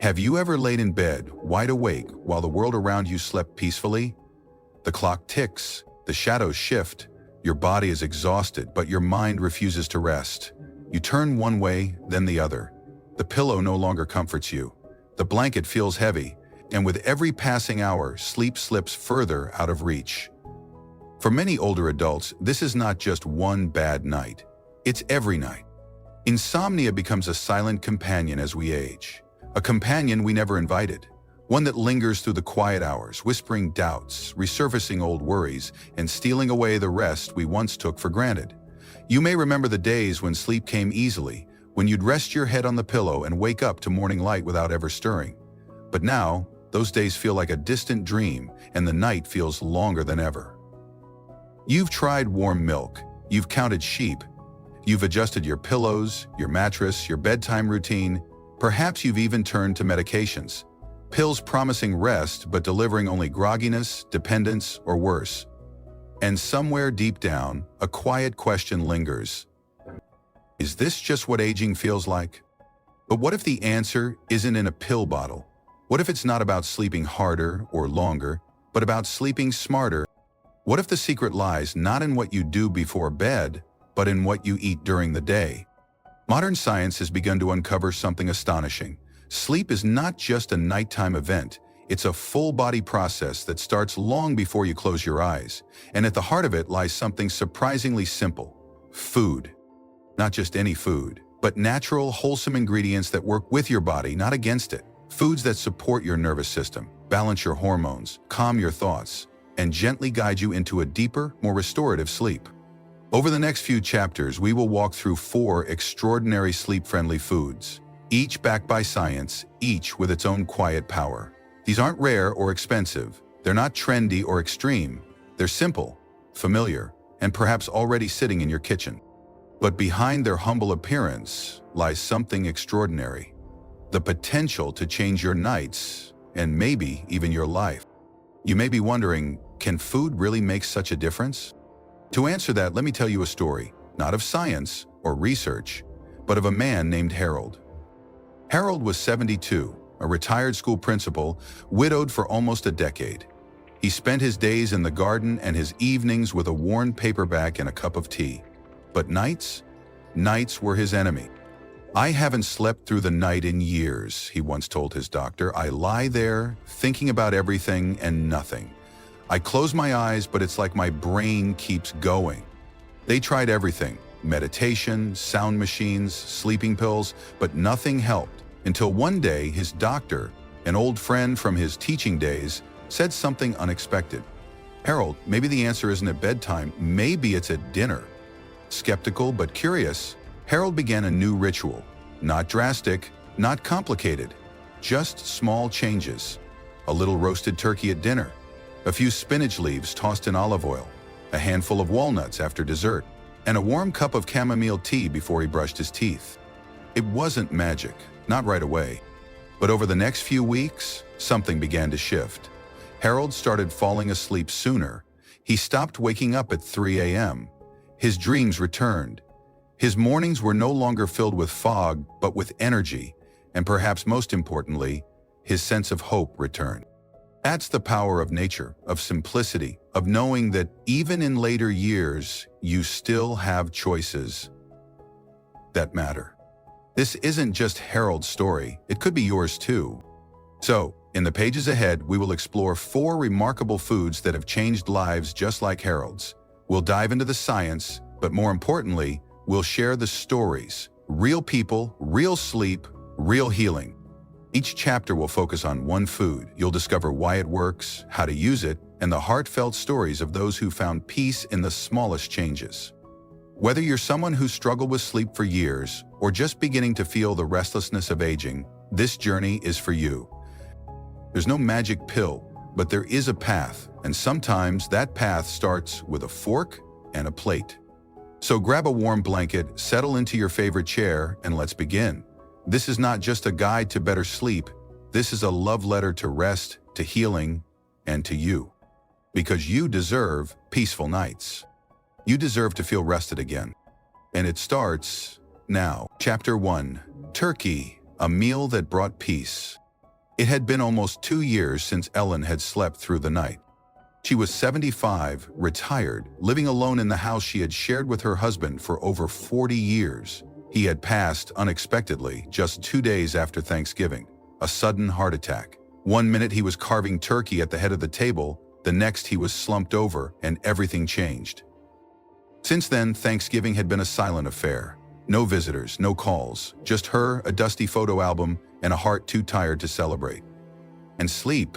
Have you ever laid in bed, wide awake, while the world around you slept peacefully? The clock ticks, the shadows shift, your body is exhausted, but your mind refuses to rest. You turn one way, then the other. The pillow no longer comforts you. The blanket feels heavy, and with every passing hour, sleep slips further out of reach. For many older adults, this is not just one bad night. It's every night. Insomnia becomes a silent companion as we age. A companion we never invited. One that lingers through the quiet hours, whispering doubts, resurfacing old worries, and stealing away the rest we once took for granted. You may remember the days when sleep came easily, when you'd rest your head on the pillow and wake up to morning light without ever stirring. But now, those days feel like a distant dream, and the night feels longer than ever. You've tried warm milk, you've counted sheep, you've adjusted your pillows, your mattress, your bedtime routine. Perhaps you've even turned to medications. Pills promising rest but delivering only grogginess, dependence, or worse. And somewhere deep down, a quiet question lingers. Is this just what aging feels like? But what if the answer isn't in a pill bottle? What if it's not about sleeping harder or longer, but about sleeping smarter? What if the secret lies not in what you do before bed, but in what you eat during the day? Modern science has begun to uncover something astonishing. Sleep is not just a nighttime event. It's a full-body process that starts long before you close your eyes. And at the heart of it lies something surprisingly simple: food. Not just any food, but natural, wholesome ingredients that work with your body, not against it. Foods that support your nervous system, balance your hormones, calm your thoughts, and gently guide you into a deeper, more restorative sleep. Over the next few chapters, we will walk through 4 extraordinary sleep-friendly foods, each backed by science, each with its own quiet power. These aren't rare or expensive. They're not trendy or extreme. They're simple, familiar, and perhaps already sitting in your kitchen. But behind their humble appearance lies something extraordinary: the potential to change your nights and maybe even your life. You may be wondering, can food really make such a difference? To answer that, let me tell you a story, not of science or research, but of a man named Harold. Harold was 72, a retired school principal, widowed for almost a decade. He spent his days in the garden and his evenings with a worn paperback and a cup of tea. But nights were his enemy. "I haven't slept through the night in years," he once told his doctor. "I lie there, thinking about everything and nothing. I close my eyes, but it's like my brain keeps going." They tried everything: meditation, sound machines, sleeping pills, but nothing helped. Until one day, his doctor, an old friend from his teaching days, said something unexpected. "Harold, maybe the answer isn't at bedtime, maybe it's at dinner." Skeptical but curious, Harold began a new ritual. Not drastic, not complicated, just small changes. A little roasted turkey at dinner, a few spinach leaves tossed in olive oil, a handful of walnuts after dessert, and a warm cup of chamomile tea before he brushed his teeth. It wasn't magic, not right away. But over the next few weeks, something began to shift. Harold started falling asleep sooner. He stopped waking up at 3 a.m. His dreams returned. His mornings were no longer filled with fog, but with energy, and perhaps most importantly, his sense of hope returned. That's the power of nature, of simplicity, of knowing that even in later years, you still have choices that matter. This isn't just Harold's story, it could be yours too. So, in the pages ahead, we will explore 4 remarkable foods that have changed lives just like Harold's. We'll dive into the science, but more importantly, we'll share the stories. Real people, real sleep, real healing. Each chapter will focus on one food. You'll discover why it works, how to use it, and the heartfelt stories of those who found peace in the smallest changes. Whether you're someone who struggled with sleep for years or just beginning to feel the restlessness of aging, this journey is for you. There's no magic pill, but there is a path, and sometimes that path starts with a fork and a plate. So grab a warm blanket, settle into your favorite chair, and let's begin. This is not just a guide to better sleep. This is a love letter to rest, to healing, and to you. Because you deserve peaceful nights. You deserve to feel rested again. And it starts now. Chapter 1. Turkey, a meal that brought peace. It had been almost 2 years since Ellen had slept through the night. She was 75, retired, living alone in the house she had shared with her husband for over 40 years. He had passed unexpectedly just 2 days after Thanksgiving, a sudden heart attack. One minute he was carving turkey at the head of the table, the next he was slumped over and everything changed. Since then, Thanksgiving had been a silent affair. No visitors, no calls, just her, a dusty photo album, and a heart too tired to celebrate. And sleep.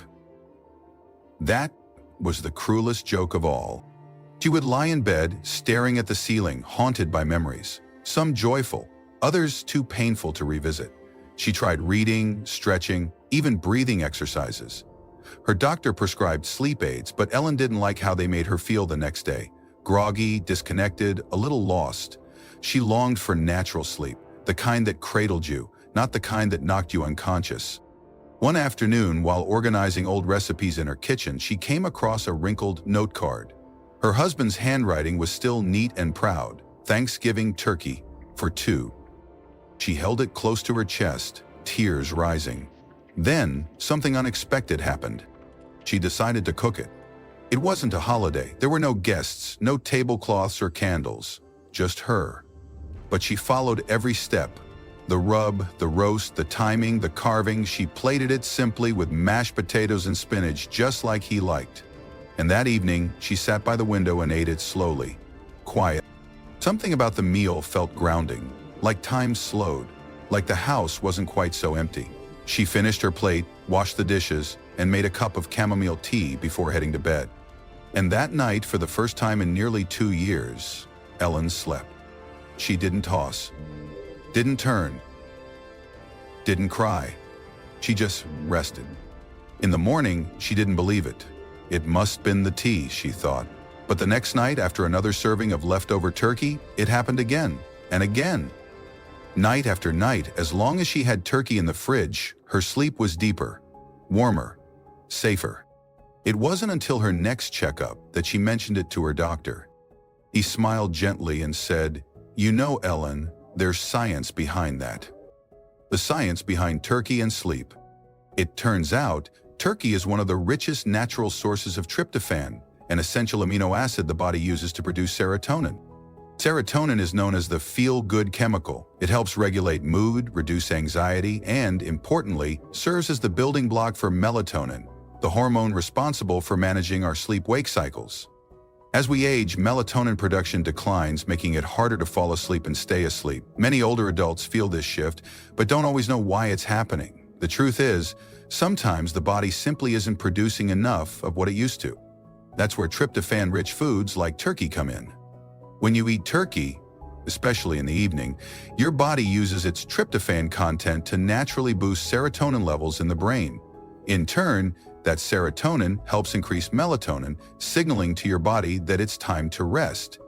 That was the cruelest joke of all. She would lie in bed, staring at the ceiling, haunted by memories. Some joyful, others too painful to revisit. She tried reading, stretching, even breathing exercises. Her doctor prescribed sleep aids, but Ellen didn't like how they made her feel the next day. Groggy, disconnected, a little lost. She longed for natural sleep, the kind that cradled you, not the kind that knocked you unconscious. One afternoon, while organizing old recipes in her kitchen, she came across a wrinkled note card. Her husband's handwriting was still neat and proud. Thanksgiving turkey for 2. She held it close to her chest, tears rising. Then, something unexpected happened. She decided to cook it. It wasn't a holiday. There were no guests, no tablecloths or candles, just her. But she followed every step. The rub, the roast, the timing, the carving, she plated it simply with mashed potatoes and spinach just like he liked. And that evening, she sat by the window and ate it slowly, quiet. Something about the meal felt grounding, like time slowed, like the house wasn't quite so empty. She finished her plate, washed the dishes, and made a cup of chamomile tea before heading to bed. And that night, for the first time in nearly 2 years, Ellen slept. She didn't toss, didn't turn, didn't cry. She just rested. In the morning, she didn't believe it. It must been the tea, she thought. But the next night, after another serving of leftover turkey, it happened again and again. Night after night, as long as she had turkey in the fridge, her sleep was deeper, warmer, safer. It wasn't until her next checkup that she mentioned it to her doctor. He smiled gently and said, "You know, Ellen, there's science behind that. The science behind turkey and sleep. It turns out, turkey is one of the richest natural sources of tryptophan, an essential amino acid the body uses to produce serotonin. Serotonin is known as the feel-good chemical. It helps regulate mood, reduce anxiety, and, importantly, serves as the building block for melatonin, the hormone responsible for managing our sleep-wake cycles. As we age, melatonin production declines, making it harder to fall asleep and stay asleep. Many older adults feel this shift, but don't always know why it's happening. The truth is, sometimes the body simply isn't producing enough of what it used to. That's where tryptophan-rich foods like turkey come in. When you eat turkey, especially in the evening, your body uses its tryptophan content to naturally boost serotonin levels in the brain. In turn, that serotonin helps increase melatonin, signaling to your body that it's time to rest.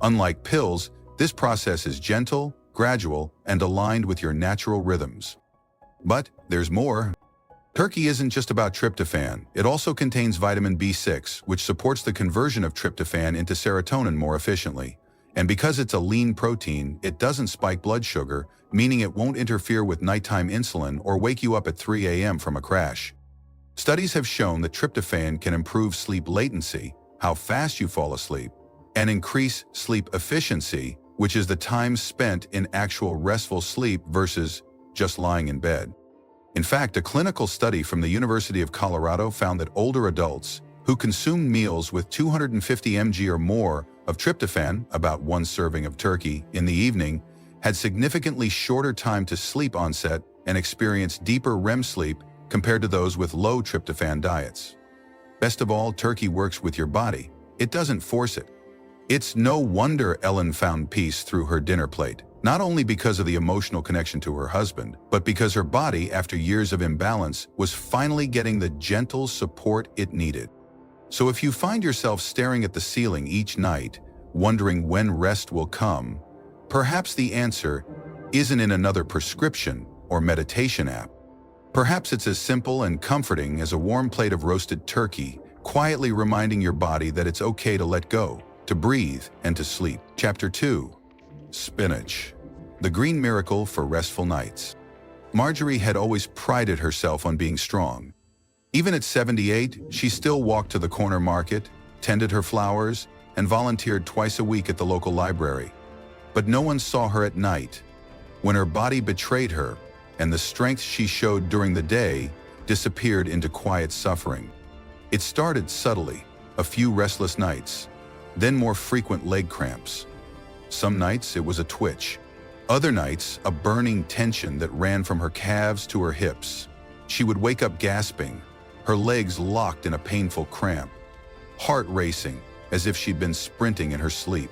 Unlike pills, this process is gentle, gradual, and aligned with your natural rhythms. But there's more. Turkey isn't just about tryptophan. It also contains vitamin B6, which supports the conversion of tryptophan into serotonin more efficiently. And because it's a lean protein, it doesn't spike blood sugar, meaning it won't interfere with nighttime insulin or wake you up at 3 a.m. from a crash. Studies have shown that tryptophan can improve sleep latency, how fast you fall asleep, and increase sleep efficiency, which is the time spent in actual restful sleep versus just lying in bed. In fact, a clinical study from the University of Colorado found that older adults who consumed meals with 250 mg or more of tryptophan, about 1 serving of turkey, in the evening, had significantly shorter time to sleep onset and experienced deeper REM sleep compared to those with low tryptophan diets. Best of all, turkey works with your body. It doesn't force it. It's no wonder Ellen found peace through her dinner plate, not only because of the emotional connection to her husband, but because her body, after years of imbalance, was finally getting the gentle support it needed. So if you find yourself staring at the ceiling each night, wondering when rest will come, perhaps the answer isn't in another prescription or meditation app. Perhaps it's as simple and comforting as a warm plate of roasted turkey, quietly reminding your body that it's okay to let go, to breathe, and to sleep. Chapter 2. Spinach, the green miracle for restful nights. Marjorie had always prided herself on being strong. Even at 78, she still walked to the corner market, tended her flowers, and volunteered twice a week at the local library. But no one saw her at night, when her body betrayed her and the strength she showed during the day disappeared into quiet suffering. It started subtly, a few restless nights, then more frequent leg cramps. Some nights it was a twitch. Other nights, a burning tension that ran from her calves to her hips. She would wake up gasping, her legs locked in a painful cramp, heart racing as if she'd been sprinting in her sleep.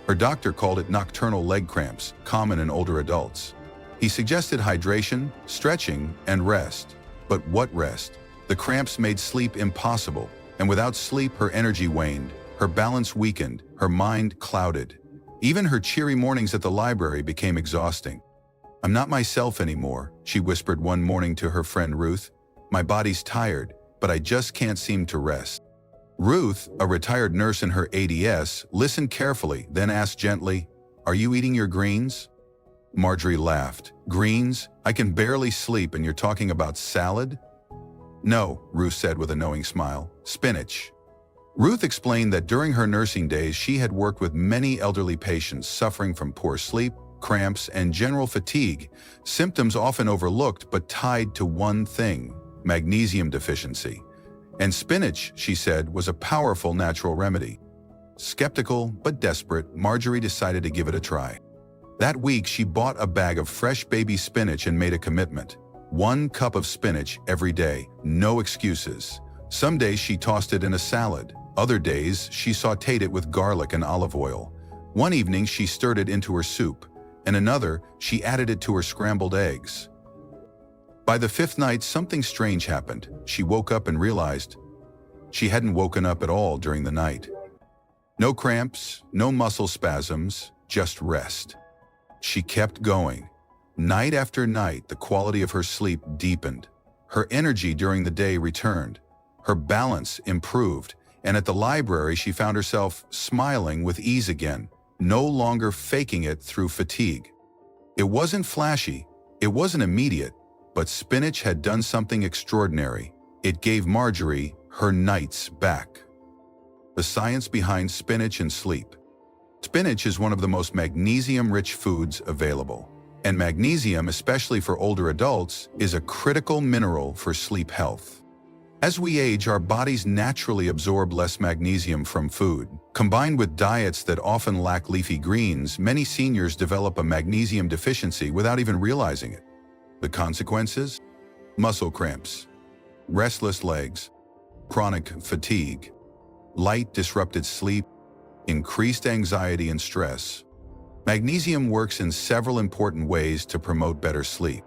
Her doctor called it nocturnal leg cramps, common in older adults. He suggested hydration, stretching, and rest. But what rest? The cramps made sleep impossible, and without sleep her energy waned, her balance weakened, her mind clouded. Even her cheery mornings at the library became exhausting. "I'm not myself anymore," she whispered one morning to her friend Ruth. "My body's tired, but I just can't seem to rest." Ruth, a retired nurse in her 80s, listened carefully, then asked gently, "Are you eating your greens?" Marjorie laughed. "Greens? I can barely sleep and you're talking about salad?" "No," Ruth said with a knowing smile. "Spinach." Ruth explained that during her nursing days she had worked with many elderly patients suffering from poor sleep, cramps, and general fatigue, symptoms often overlooked but tied to one thing: magnesium deficiency. And spinach, she said, was a powerful natural remedy. Skeptical but desperate, Marjorie decided to give it a try. That week, she bought a bag of fresh baby spinach and made a commitment. 1 cup of spinach every day, no excuses. Some days she tossed it in a salad. Other days, she sautéed it with garlic and olive oil. One evening, she stirred it into her soup, and another, she added it to her scrambled eggs. By the 5th night, something strange happened. She woke up and realized she hadn't woken up at all during the night. No cramps, no muscle spasms, just rest. She kept going. Night after night, the quality of her sleep deepened. Her energy during the day returned. Her balance improved, and at the library she found herself smiling with ease again, no longer faking it through fatigue. It wasn't flashy, it wasn't immediate, but spinach had done something extraordinary. It gave Marjorie her nights back. The science behind spinach and sleep. Spinach is one of the most magnesium-rich foods available. And magnesium, especially for older adults, is a critical mineral for sleep health. As we age, our bodies naturally absorb less magnesium from food. Combined with diets that often lack leafy greens, many seniors develop a magnesium deficiency without even realizing it. The consequences? Muscle cramps, restless legs, chronic fatigue, light disrupted sleep, increased anxiety and stress. Magnesium works in several important ways to promote better sleep.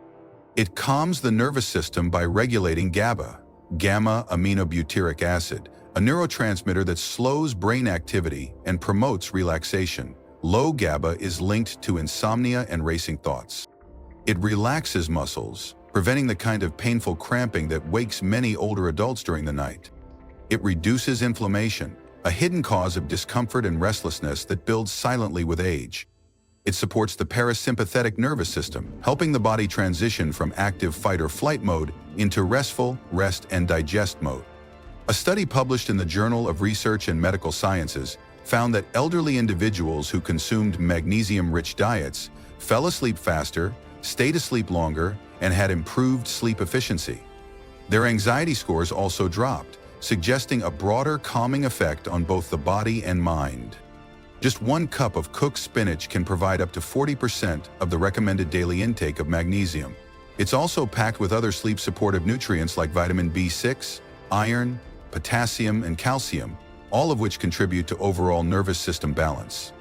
It calms the nervous system by regulating GABA, gamma-aminobutyric acid, a neurotransmitter that slows brain activity and promotes relaxation. Low GABA is linked to insomnia and racing thoughts. It relaxes muscles, preventing the kind of painful cramping that wakes many older adults during the night. It reduces inflammation, a hidden cause of discomfort and restlessness that builds silently with age. It supports the parasympathetic nervous system, helping the body transition from active fight or flight mode into restful, rest and digest mode. A study published in the Journal of Research and Medical Sciences found that elderly individuals who consumed magnesium-rich diets fell asleep faster, stayed asleep longer, and had improved sleep efficiency. Their anxiety scores also dropped, suggesting a broader calming effect on both the body and mind. Just 1 cup of cooked spinach can provide up to 40% of the recommended daily intake of magnesium. It's also packed with other sleep-supportive nutrients like vitamin B6, iron, potassium, and calcium, all of which contribute to overall nervous system balance.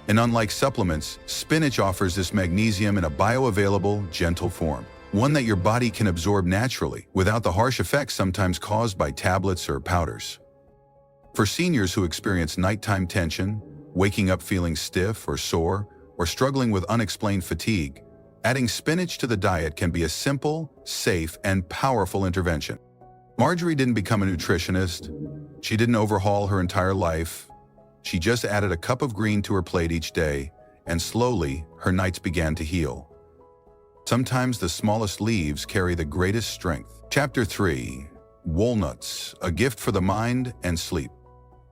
And unlike supplements, spinach offers this magnesium in a bioavailable, gentle form, one that your body can absorb naturally without the harsh effects sometimes caused by tablets or powders. For seniors who experience nighttime tension, waking up feeling stiff or sore, or struggling with unexplained fatigue, adding spinach to the diet can be a simple, safe, and powerful intervention. Marjorie didn't become a nutritionist. She didn't overhaul her entire life. She just added a cup of green to her plate each day, and slowly, her nights began to heal. Sometimes the smallest leaves carry the greatest strength. Chapter 3. Walnuts, a gift for the mind and sleep.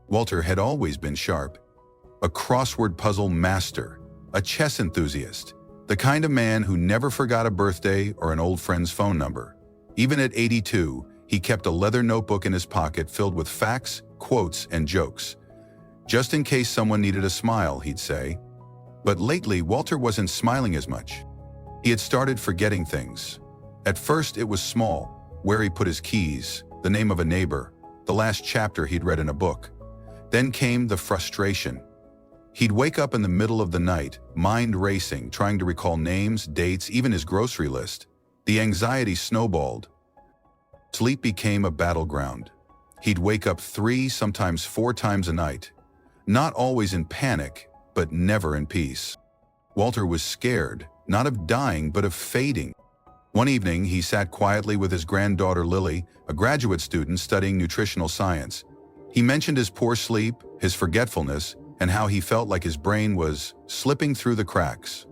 Walter had always been sharp. A crossword puzzle master, a chess enthusiast, the kind of man who never forgot a birthday or an old friend's phone number. Even at 82, he kept a leather notebook in his pocket filled with facts, quotes, and jokes. Just in case someone needed a smile, he'd say. But lately, Walter wasn't smiling as much. He had started forgetting things. At first, it was small, where he put his keys, the name of a neighbor, the last chapter he'd read in a book. Then came the frustration. He'd wake up in the middle of the night, mind racing, trying to recall names, dates, even his grocery list. The anxiety snowballed. Sleep became a battleground. He'd wake up 3, sometimes 4 times a night. Not always in panic, but never in peace. Walter was scared, not of dying, but of fading. One evening, he sat quietly with his granddaughter Lily, a graduate student studying nutritional science. He mentioned his poor sleep, his forgetfulness, and how he felt like his brain was slipping through the cracks.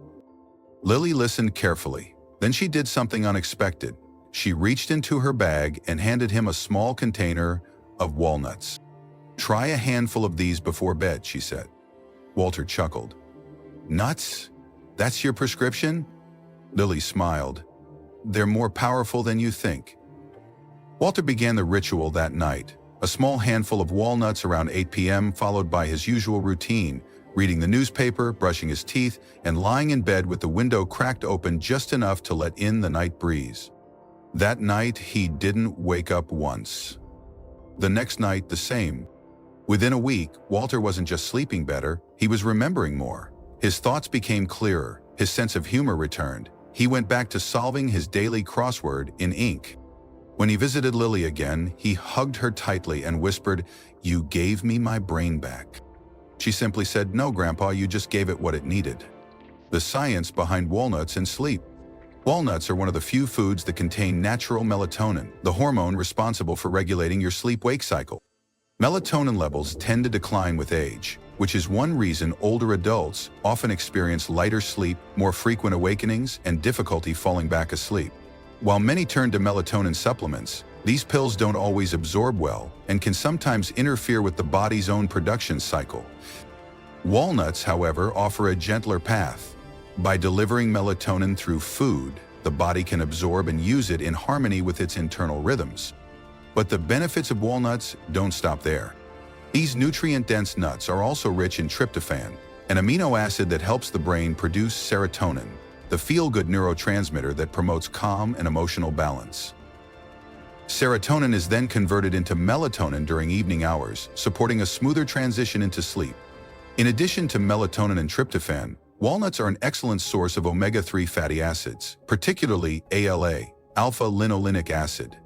Lily listened carefully. Then she did something unexpected. She reached into her bag and handed him a small container of walnuts. "Try a handful of these before bed," she said. Walter chuckled. "Nuts? That's your prescription?" Lily smiled. "They're more powerful than you think." Walter began the ritual that night. A small handful of walnuts around 8 p.m., followed by his usual routine, reading the newspaper, brushing his teeth, and lying in bed with the window cracked open just enough to let in the night breeze. That night, he didn't wake up once. The next night, the same. Within a week, Walter wasn't just sleeping better, he was remembering more. His thoughts became clearer, his sense of humor returned. He went back to solving his daily crossword in ink. When he visited Lily again, he hugged her tightly and whispered, "You gave me my brain back." She simply said, "No, Grandpa, you just gave it what it needed." The science behind walnuts and sleep. Walnuts are one of the few foods that contain natural melatonin, the hormone responsible for regulating your sleep-wake cycle. Melatonin levels tend to decline with age, which is one reason older adults often experience lighter sleep, more frequent awakenings, and difficulty falling back asleep. While many turn to melatonin supplements, these pills don't always absorb well and can sometimes interfere with the body's own production cycle. Walnuts, however, offer a gentler path. By delivering melatonin through food, the body can absorb and use it in harmony with its internal rhythms. But the benefits of walnuts don't stop there. These nutrient-dense nuts are also rich in tryptophan, an amino acid that helps the brain produce serotonin, the feel-good neurotransmitter that promotes calm and emotional balance. Serotonin is then converted into melatonin during evening hours, supporting a smoother transition into sleep. In addition to melatonin and tryptophan, walnuts are an excellent source of omega-3 fatty acids, particularly ALA, alpha-linolenic acid.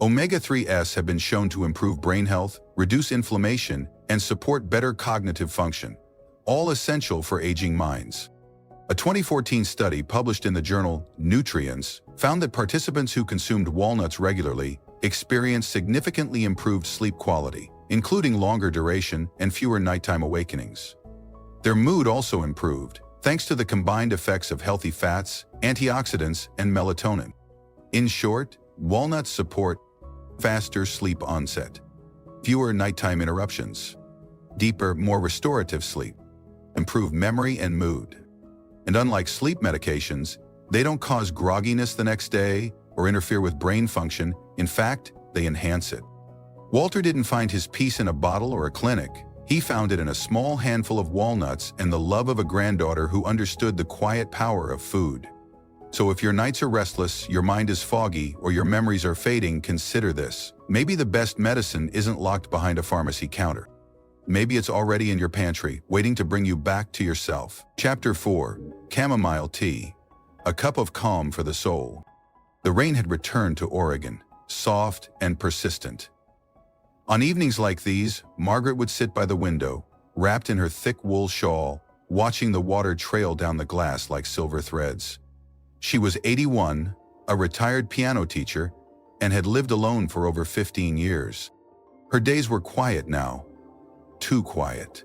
Omega-3s have been shown to improve brain health, reduce inflammation, and support better cognitive function, all essential for aging minds. A 2014 study published in the journal Nutrients found that participants who consumed walnuts regularly experienced significantly improved sleep quality, including longer duration and fewer nighttime awakenings. Their mood also improved, thanks to the combined effects of healthy fats, antioxidants, and melatonin. In short, walnuts support faster sleep onset, fewer nighttime interruptions, deeper, more restorative sleep, improved memory and mood. And unlike sleep medications, they don't cause grogginess the next day or interfere with brain function. In fact, they enhance it. Walter didn't find his peace in a bottle or a clinic. He found it in a small handful of walnuts and the love of a granddaughter who understood the quiet power of food. So if your nights are restless, your mind is foggy, or your memories are fading, consider this. Maybe the best medicine isn't locked behind a pharmacy counter. Maybe it's already in your pantry, waiting to bring you back to yourself. Chapter 4. Chamomile Tea. A cup of calm for the soul. The rain had returned to Oregon, soft and persistent. On evenings like these, Margaret would sit by the window, wrapped in her thick wool shawl, watching the water trail down the glass like silver threads. She was 81, a retired piano teacher, and had lived alone for over 15 years. Her days were quiet now. Too quiet.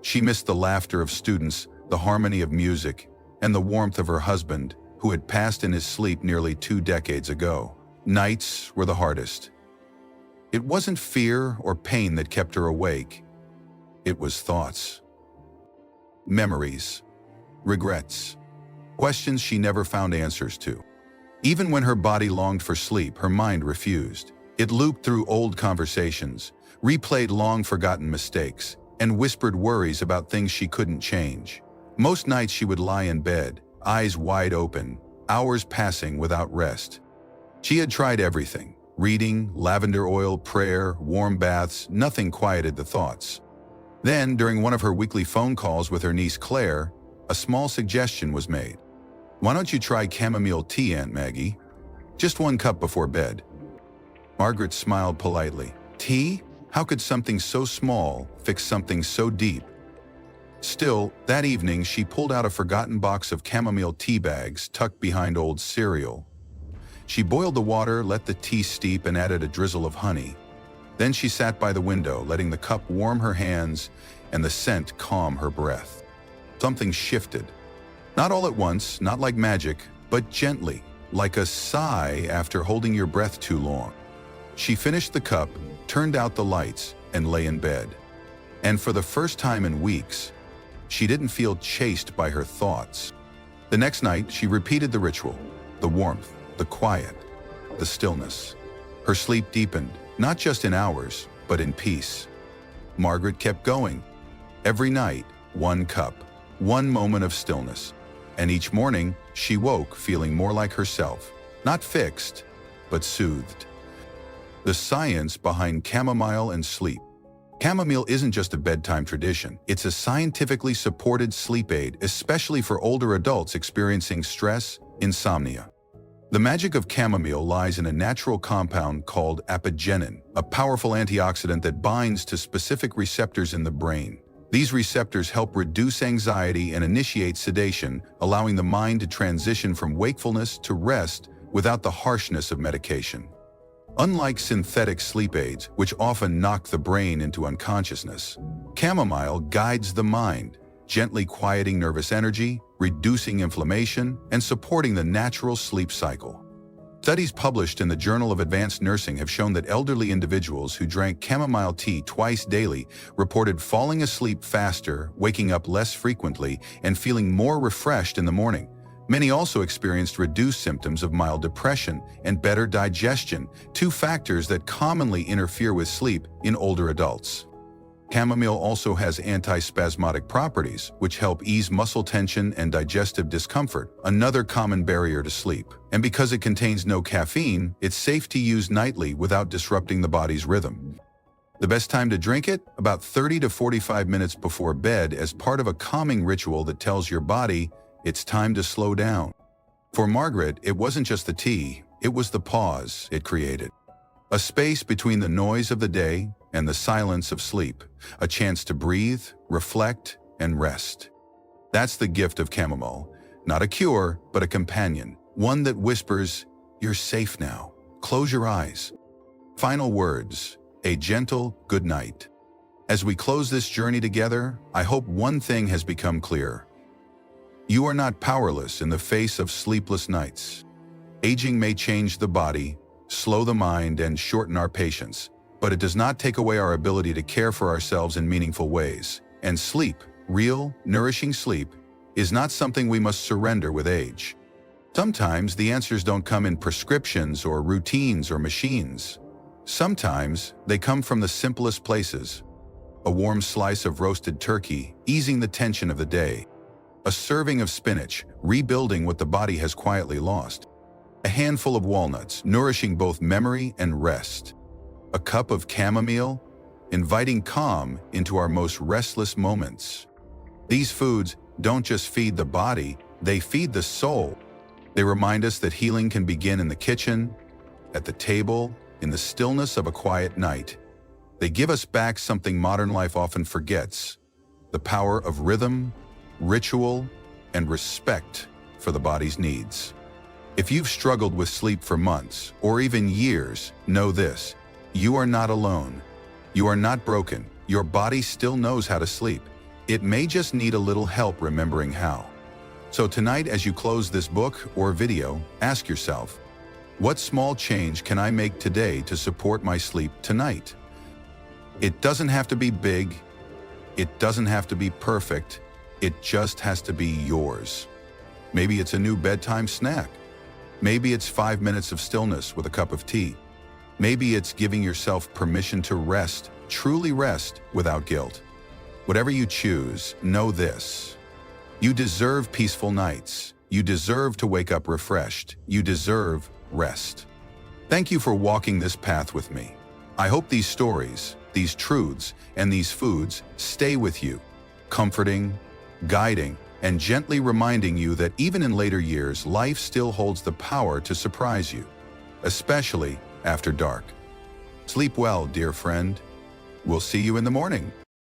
She missed the laughter of students, the harmony of music, and the warmth of her husband, who who had passed in his sleep nearly 2 decades ago. Nights were the hardest. It wasn't fear or pain that kept her awake. It was thoughts, memories, regrets, questions she never found answers to. Even when her body longed for sleep, her mind refused. It looped through old conversations, replayed long-forgotten mistakes, and whispered worries about things she couldn't change. Most nights she would lie in bed, eyes wide open, hours passing without rest. She had tried everything: reading, lavender oil, prayer, warm baths. Nothing quieted the thoughts. Then, during one of her weekly phone calls with her niece Claire, a small suggestion was made. "Why don't you try chamomile tea, Aunt Maggie? Just 1 cup before bed." Margaret smiled politely. Tea? How could something so small fix something so deep? Still, that evening she pulled out a forgotten box of chamomile tea bags tucked behind old cereal. She boiled the water, let the tea steep, and added a drizzle of honey. Then she sat by the window, letting the cup warm her hands and the scent calm her breath. Something shifted. Not all at once, not like magic, but gently, like a sigh after holding your breath too long. She finished the cup, turned out the lights, and lay in bed. And for the first time in weeks, she didn't feel chased by her thoughts. The next night, she repeated the ritual: the warmth, the quiet, the stillness. Her sleep deepened, not just in hours, but in peace. Margaret kept going. Every night, 1 cup, 1 moment of stillness. And each morning, she woke feeling more like herself, not fixed, but soothed. The science behind chamomile and sleep. Chamomile isn't just a bedtime tradition. It's a scientifically supported sleep aid, especially for older adults experiencing stress, insomnia. The magic of chamomile lies in a natural compound called apigenin, a powerful antioxidant that binds to specific receptors in the brain. These receptors help reduce anxiety and initiate sedation, allowing the mind to transition from wakefulness to rest without the harshness of medication. Unlike synthetic sleep aids, which often knock the brain into unconsciousness, chamomile guides the mind, gently quieting nervous energy, reducing inflammation, and supporting the natural sleep cycle. Studies published in the Journal of Advanced Nursing have shown that elderly individuals who drank chamomile tea twice daily reported falling asleep faster, waking up less frequently, and feeling more refreshed in the morning. Many also experienced reduced symptoms of mild depression and better digestion, 2 factors that commonly interfere with sleep in older adults. Chamomile also has antispasmodic properties, which help ease muscle tension and digestive discomfort, another common barrier to sleep. And because it contains no caffeine, it's safe to use nightly without disrupting the body's rhythm. The best time to drink it? About 30 to 45 minutes before bed, as part of a calming ritual that tells your body it's time to slow down. For Margaret, it wasn't just the tea, it was the pause it created. A space between the noise of the day and the silence of sleep, a chance to breathe, reflect, and rest. That's the gift of chamomile. Not a cure, but a companion. One that whispers, "You're safe now. Close your eyes." Final words, a gentle good night. As we close this journey together, I hope one thing has become clear. You are not powerless in the face of sleepless nights. Aging may change the body, slow the mind, and shorten our patience, but it does not take away our ability to care for ourselves in meaningful ways. And sleep, real, nourishing sleep, is not something we must surrender with age. Sometimes the answers don't come in prescriptions or routines or machines. Sometimes they come from the simplest places. A warm slice of roasted turkey, easing the tension of the day. A serving of spinach, rebuilding what the body has quietly lost. A handful of walnuts, nourishing both memory and rest. A cup of chamomile, inviting calm into our most restless moments. These foods don't just feed the body, they feed the soul. They remind us that healing can begin in the kitchen, at the table, in the stillness of a quiet night. They give us back something modern life often forgets: the power of rhythm, ritual, and respect for the body's needs. If you've struggled with sleep for months or even years, know this: you are not alone. You are not broken. Your body still knows how to sleep. It may just need a little help remembering how. So tonight, as you close this book or video, ask yourself, what small change can I make today to support my sleep tonight? It doesn't have to be big. It doesn't have to be perfect. It just has to be yours. Maybe it's a new bedtime snack. Maybe it's 5 minutes of stillness with a cup of tea. Maybe it's giving yourself permission to rest, truly rest, without guilt. Whatever you choose, know this. You deserve peaceful nights. You deserve to wake up refreshed. You deserve rest. Thank you for walking this path with me. I hope these stories, these truths, and these foods stay with you, comforting, guiding, and gently reminding you that even in later years, life still holds the power to surprise you, especially after dark. Sleep well, dear friend. We'll see you in the morning.